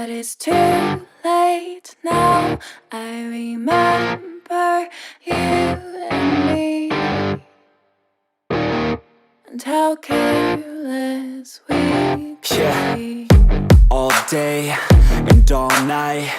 But it's too late now. I remember you and me, and how careless we could be. All day and all night,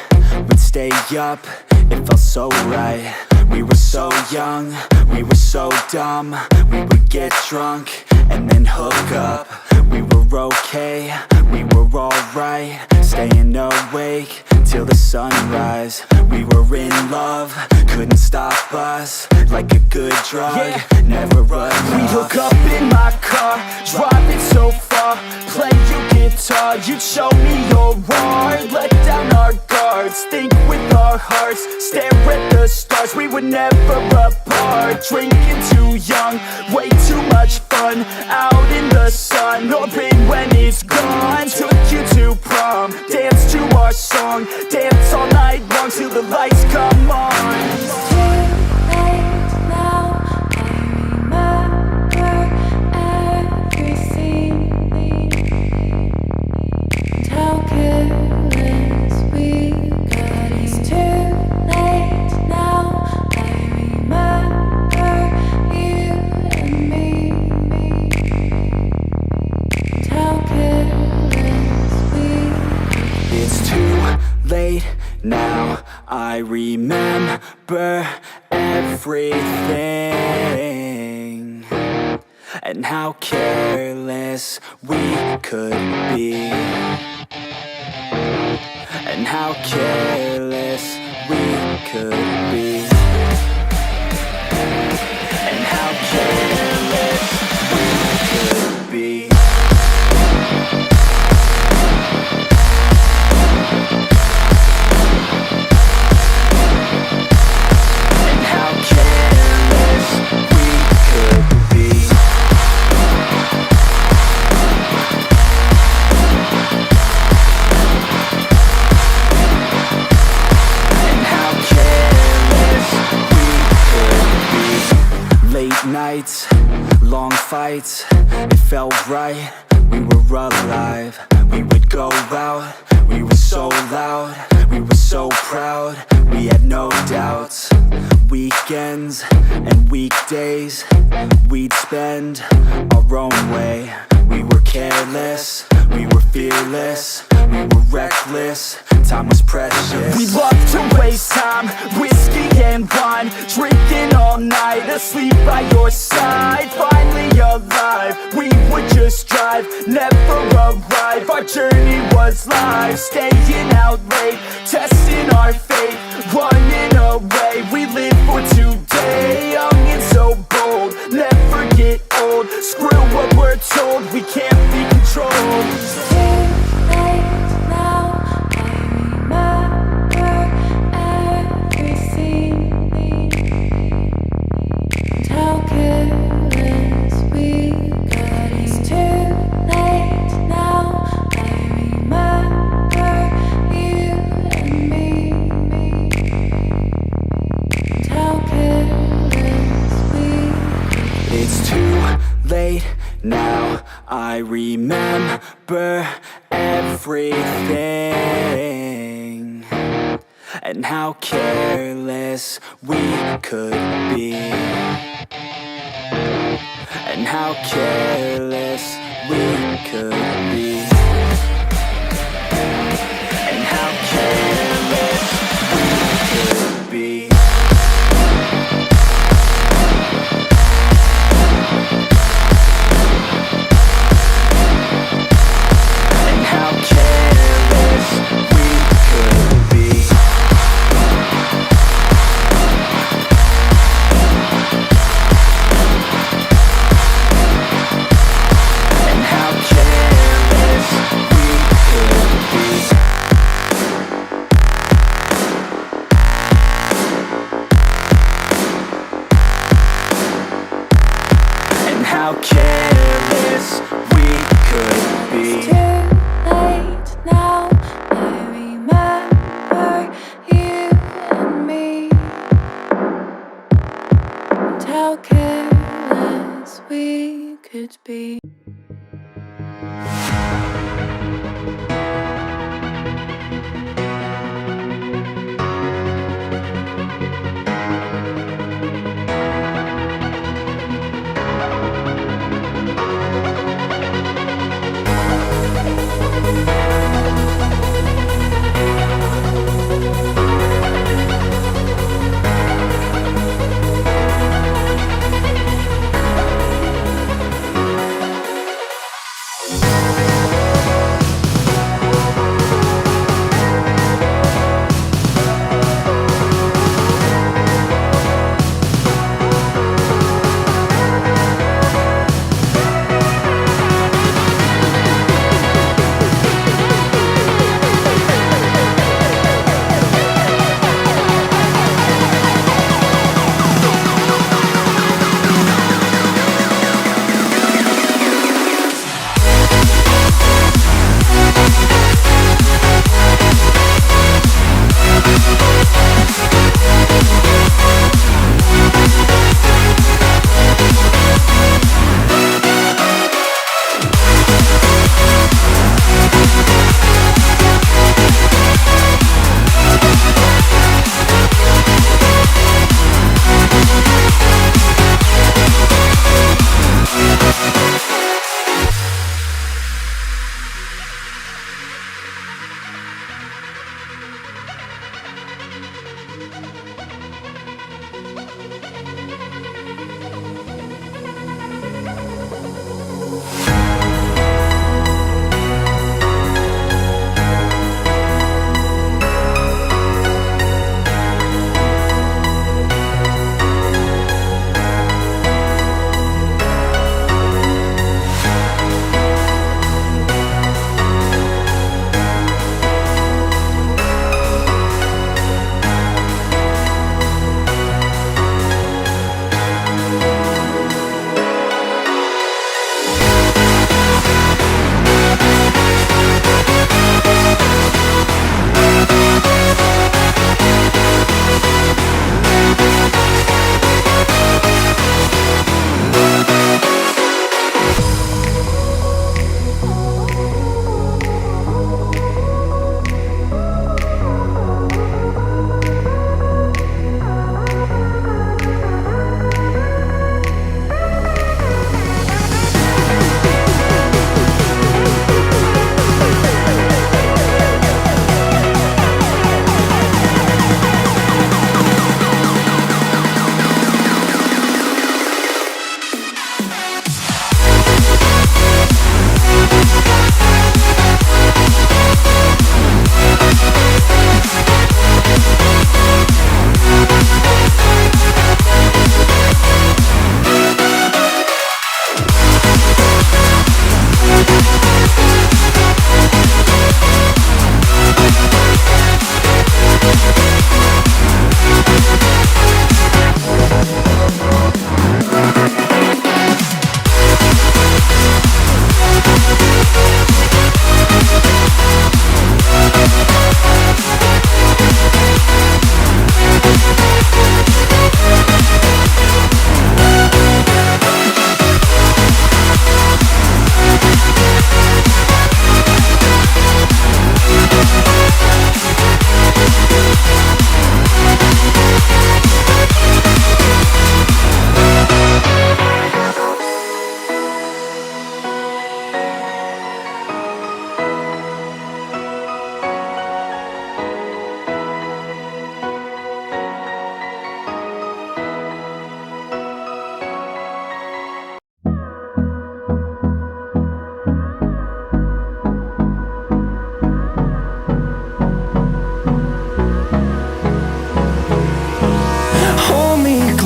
we'd stay up, it felt so right. We were so young, we were so dumb. We would get drunk and then hook up. We were okay, we were alright, staying awake till the sunrise. We were in love, couldn't stop us, like a good drug, never enough. We hook up in my car, driving so far, play you guitar, you'd show me your art, let down our guards, think with our hearts, stare at the stars. We were never apart, drinking too young, way too much fun, out in the sun, or rain when it's gone. Took you to prom, dance to our song, dance all night long till the lights come on. It's too late now. I remember everything, and how careless we got. It's too late now. I remember you and me, and how careless we got. It's too late now, I remember everything, and how careless we could be, and how careless we could be, and how careless we could be. Nights, long fights, it felt right, we were alive. We would go out, we were so loud, we were so proud, we had no doubts. Weekends and weekdays, we'd spend our own way. We were careless, we were fearless, we were reckless, time was precious. We loved to waste time, whiskey and wine, drinking all night, asleep by your side. Finally alive, we would just drive, never arrive. Our journey was live, staying out late, testing our fate, running away. We live for today, young and so bold, never get old. Screw what we're told, we can't be controlled. It's too late now. I remember everything, and how careless we got. It's too late now. I remember you and me, and how careless we got. It's too late now, I remember everything, and how careless we could be, and how careless we could be, and how careless we could be. How careless we could be. It's too late now. I remember you and me, and how careless we could be.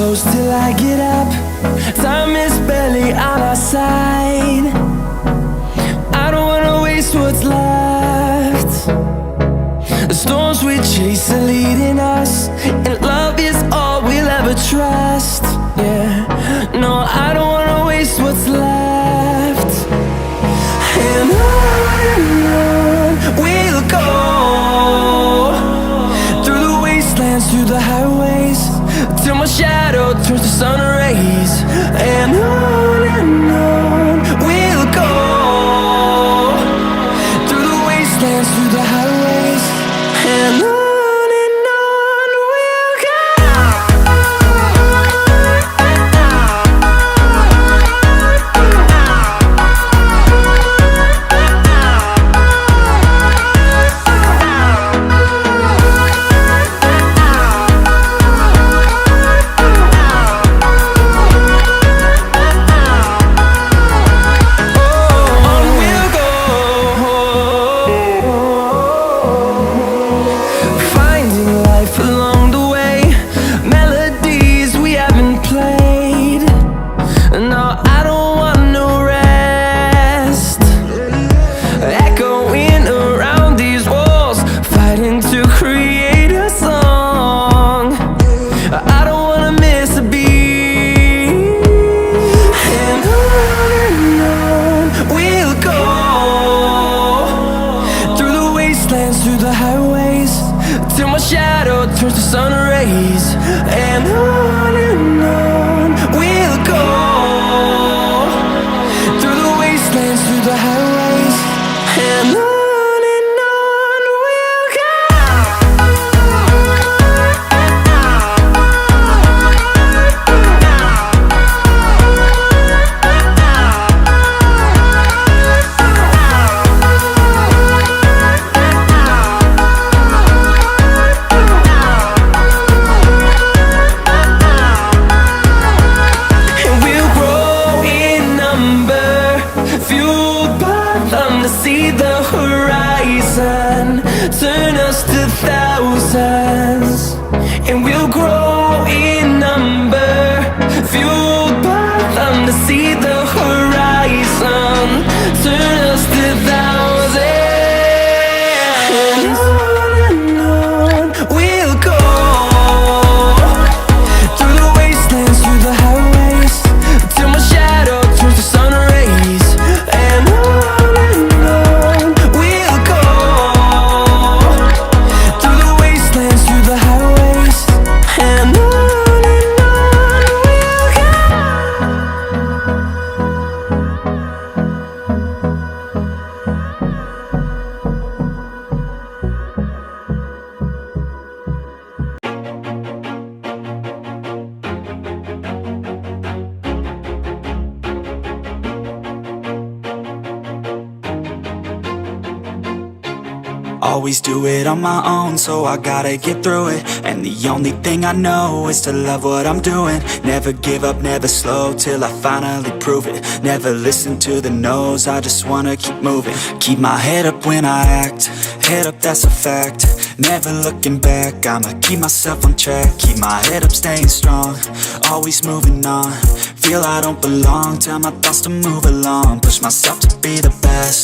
close till I get up. Time is barely on our side. I don't wanna waste what's left. The storms we chase are leading us, and love is all we'll ever trust. Yeah, no, I don't wanna waste what's left. And on we'll go, through the wastelands, through the highways, till my shadow turns to sun rays. And on we'll go, through the wastelands, through the highways, and on. Always do it on my own, so I gotta get through it. And the only thing I know is to love what I'm doing. Never give up, never slow, till I finally prove it. Never listen to the no's, I just wanna keep moving. Keep my head up when I act, head up, that's a fact. Never looking back, I'ma keep myself on track. Keep my head up, staying strong, always moving on. Feel I don't belong, tell my thoughts to move along. Push myself to be the best.